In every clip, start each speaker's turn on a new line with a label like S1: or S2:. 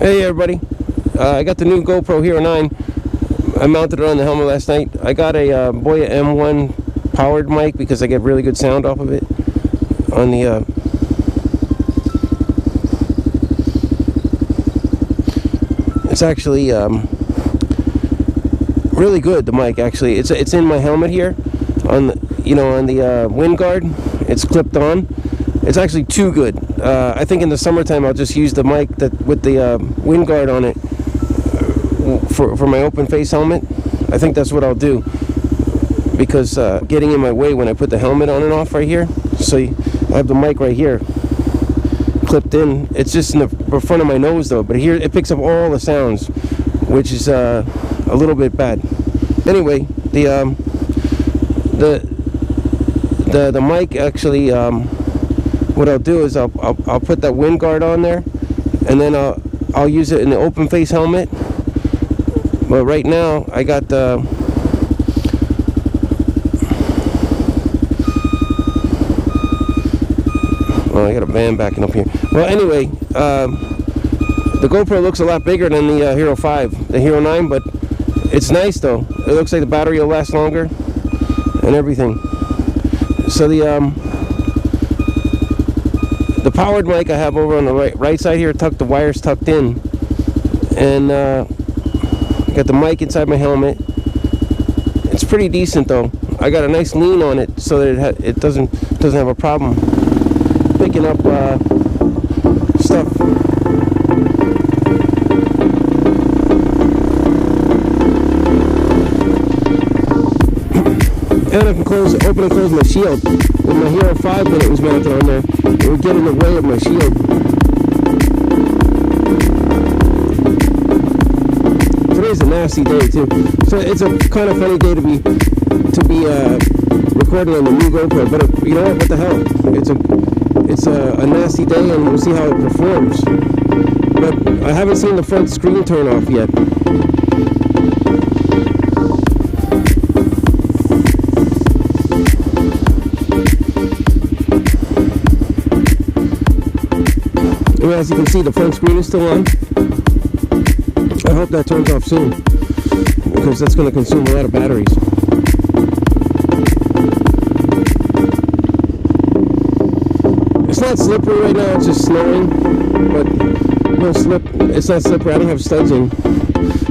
S1: Hey everybody, I got the new GoPro Hero 9. I mounted it on the helmet last night. I got a Boya M1 powered mic because I get really good sound off of it. On the it's actually really good. The mic actually, it's in my helmet here on the, on the wind guard. It's clipped on. It's actually too good. I think in the summertime I'll just use the mic with the wind guard on it for my open face helmet. I think that's what I'll do, because getting in my way when I put the helmet on and off right here. So I have the mic right here clipped in. It's just in the front of my nose though, but here it picks up all the sounds, which is a little bit bad. Anyway, the mic actually, what I'll do is I'll put that wind guard on there, and then I'll use it in the open face helmet. But right now I got the I got a van backing up here. Well, anyway, the GoPro looks a lot bigger than the Hero 5, the Hero 9, but it's nice though. It looks like the battery will last longer and everything. So the powered mic I have over on the right side here, the wire's tucked in, and got the mic inside my helmet. It's pretty decent though. I got a nice lean on it so that it doesn't have a problem picking up stuff. And I can open and close my shield. With my Hero 5 when it was mounted on there, it would get in the way of my shield. Today's a nasty day too, so it's a kind of funny day to be recording on the new GoPro. But you know what the hell? It's a nasty day, and we'll see how it performs. But I haven't seen the front screen turn off yet. As you can see, the front screen is still on. I hope that turns off soon, because that's going to consume a lot of batteries. It's not slippery right now, it's just snowing, but no slip. It's not slippery. I don't have studs in,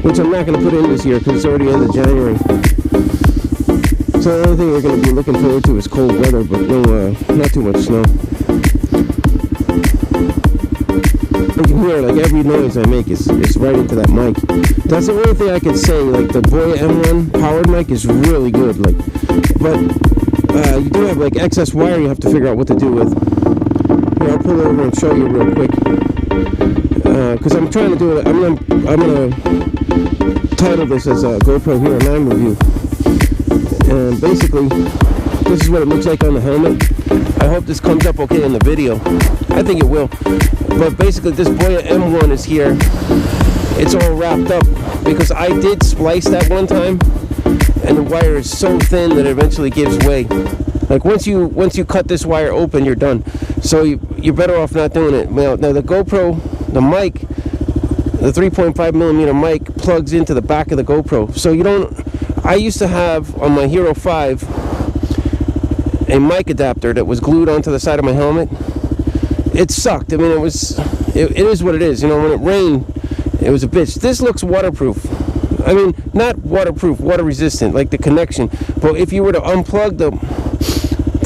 S1: which I'm not going to put in this year because it's already end of January. So the only thing we're going to be looking forward to is cold weather, but no, not too much snow. You can hear like every noise I make is right into that mic. That's the only thing I can say. Like the Boya M1 powered mic is really good. Like, but you do have like excess wire you have to figure out what to do with. Here, I'll pull over and show you real quick. Because I'm trying to do it. I'm gonna title this as a GoPro Hero 9 review. And basically, this is what it looks like on the helmet. I hope this comes up okay in the video. I think it will. But basically, this Boya M1 is here. It's all wrapped up because I did splice that one time, and the wire is so thin that it eventually gives way. Like once you cut this wire open, you're done. So you're better off not doing it. Now the GoPro, the mic, the 3.5mm mic plugs into the back of the GoPro. So you don't. I used to have on my Hero 5 a mic adapter that was glued onto the side of my helmet. It sucked. I mean, it is what it is. You know, when it rained, it was a bitch. This looks waterproof. I mean, not waterproof, water resistant, like the connection. But if you were to unplug the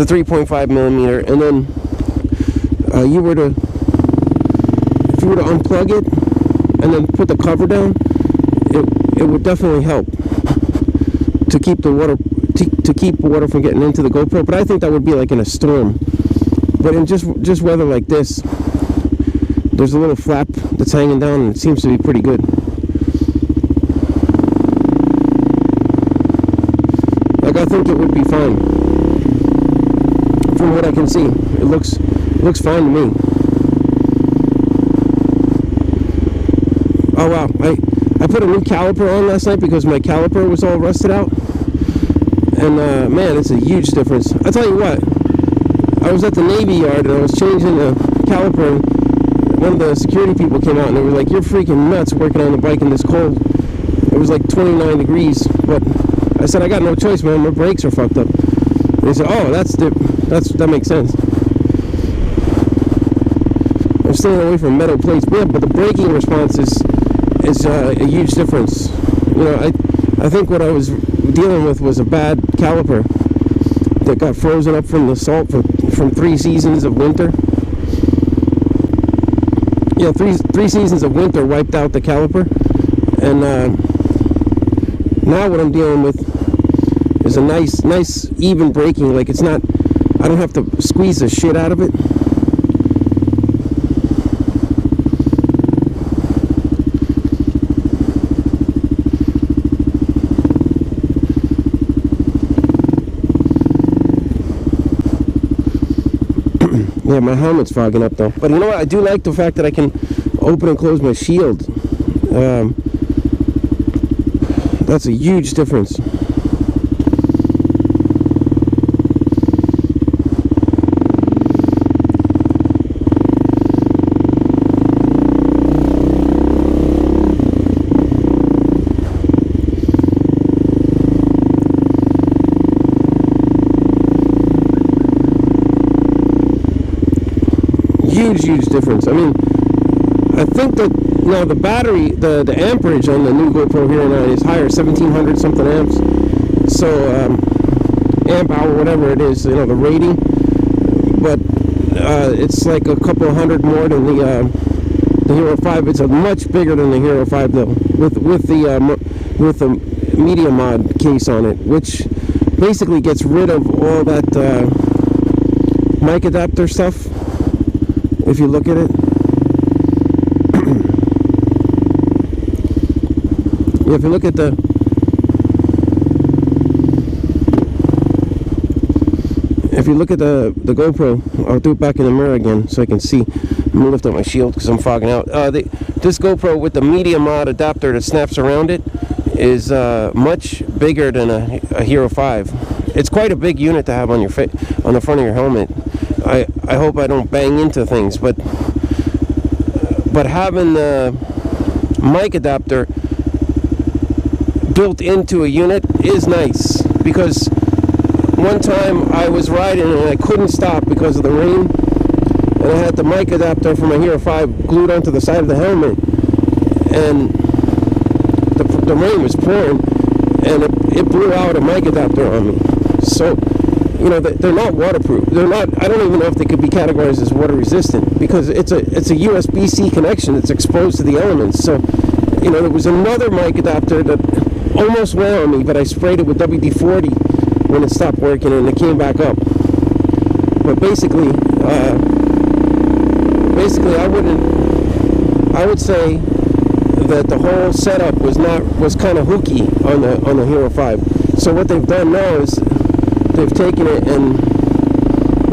S1: 3.5mm and then if you were to unplug it and then put the cover down, it would definitely help to keep the water from getting into the GoPro. But I think that would be like in a storm. But in just weather like this, there's a little flap that's hanging down, and it seems to be pretty good. Like, I think it would be fine. From what I can see, it looks fine to me. Oh wow, I put a new caliper on last night because my caliper was all rusted out. And man, it's a huge difference. I'll tell you what, I was at the Navy Yard and I was changing the caliper, one of the security people came out and they were like, "You're freaking nuts working on the bike in this cold." It was like 29 degrees, but I said, "I got no choice, man. My brakes are fucked up." And they said, "Oh, that makes sense." I'm staying away from metal plates, but yeah, but the braking response is a huge difference. You know, I think what I was dealing with was a bad caliper that got frozen up from the salt from 3 seasons of winter. Yeah, three seasons of winter wiped out the caliper, and now what I'm dealing with is a nice even braking. Like, it's not, I don't have to squeeze the shit out of it. Yeah, my helmet's fogging up though. But you know what? I do like the fact that I can open and close my shield. That's a huge difference. Huge difference. I mean, I think that now the battery, the amperage on the new GoPro Hero 9 is higher, 1700 something amps. So amp hour, whatever it is, you know, the rating. But it's like a couple hundred more than the Hero 5. It's a much bigger than the Hero 5 though, with the media mod case on it, which basically gets rid of all that mic adapter stuff. If you look at it, if you look at the GoPro, I'll do it back in the mirror again so I can see. I'm gonna lift up my shield because I'm fogging out. This GoPro with the media mod adapter that snaps around it is much bigger than a Hero 5. It's quite a big unit to have on your on the front of your helmet. I hope I don't bang into things, but having the mic adapter built into a unit is nice, because one time I was riding and I couldn't stop because of the rain, and I had the mic adapter from my Hero 5 glued onto the side of the helmet, and the rain was pouring, and it blew out a mic adapter on me. So, you know, they're not waterproof. They're not. I don't even know if they could be categorized as water resistant, because it's a USB-C connection that's exposed to the elements. So, you know, there was another mic adapter that almost went on me, but I sprayed it with WD-40 when it stopped working, and it came back up. But basically, I would say that the whole setup was kind of hooky on the Hero 5. So what they've done now is they've taken it and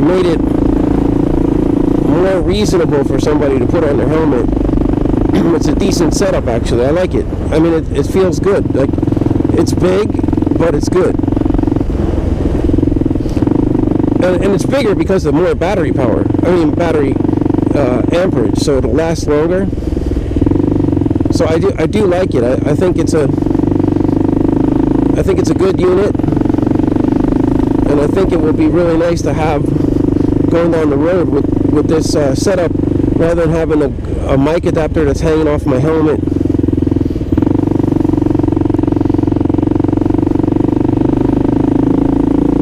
S1: made it more reasonable for somebody to put on their helmet. It's a decent setup, actually. I like it. I mean, it feels good. Like, it's big, but it's good. And it's bigger because of more battery power. I mean, battery amperage, so it'll last longer. So I do like it. I think it's a good unit. And I think it will be really nice to have going down the road with this setup, rather than having a mic adapter that's hanging off my helmet.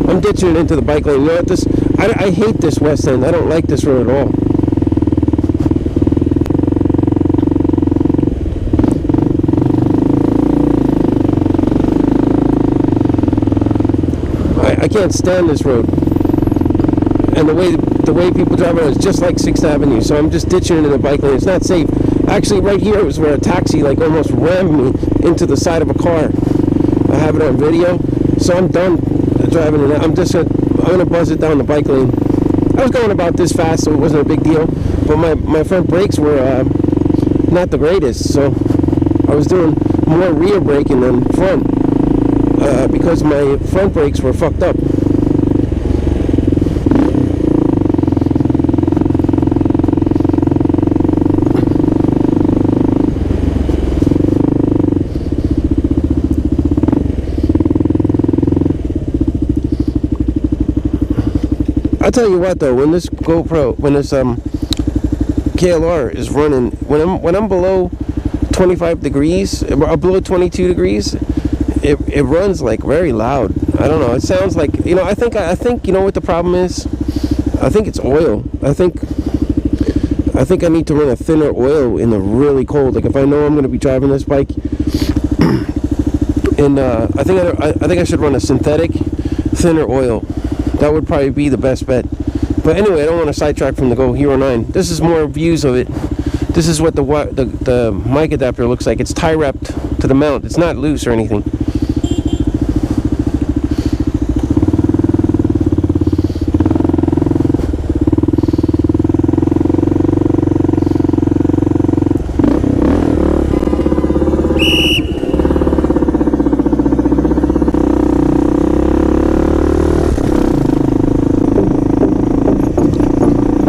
S1: I'm ditching it into the bike lane. You know what, I hate this west end. I don't like this road at all. I can't stand this road, and the way people drive around is just like 6th Avenue. So I'm just ditching it in the bike lane. It's not safe. Actually, right here was where a taxi like almost rammed me into the side of a car. I have it on video, so I'm done driving it. I'm gonna buzz it down the bike lane. I was going about this fast, so it wasn't a big deal. But my front brakes were not the greatest, so I was doing more rear braking than front. Because my front brakes were fucked up. tell you what though, when this GoPro, when this KLR is running, when I'm below 25 degrees, or below 22 degrees, it runs like very loud. I don't know. It sounds like, you know, I think you know what the problem is? I think it's oil. I think I need to run a thinner oil in the really cold. Like if I know I'm going to be driving this bike, and I think I should run a synthetic thinner oil. That would probably be the best bet. But anyway, I don't want to sidetrack from the Go Hero 9. This is more views of it. This is what the mic adapter looks like. It's tie wrapped to the mount. It's not loose or anything.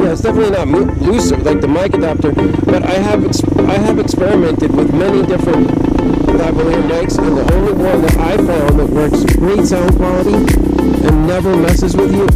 S1: It's definitely not looser like the mic adapter, but I have experimented with many different lavalier mics, and the only one that I found that works great sound quality and never messes with you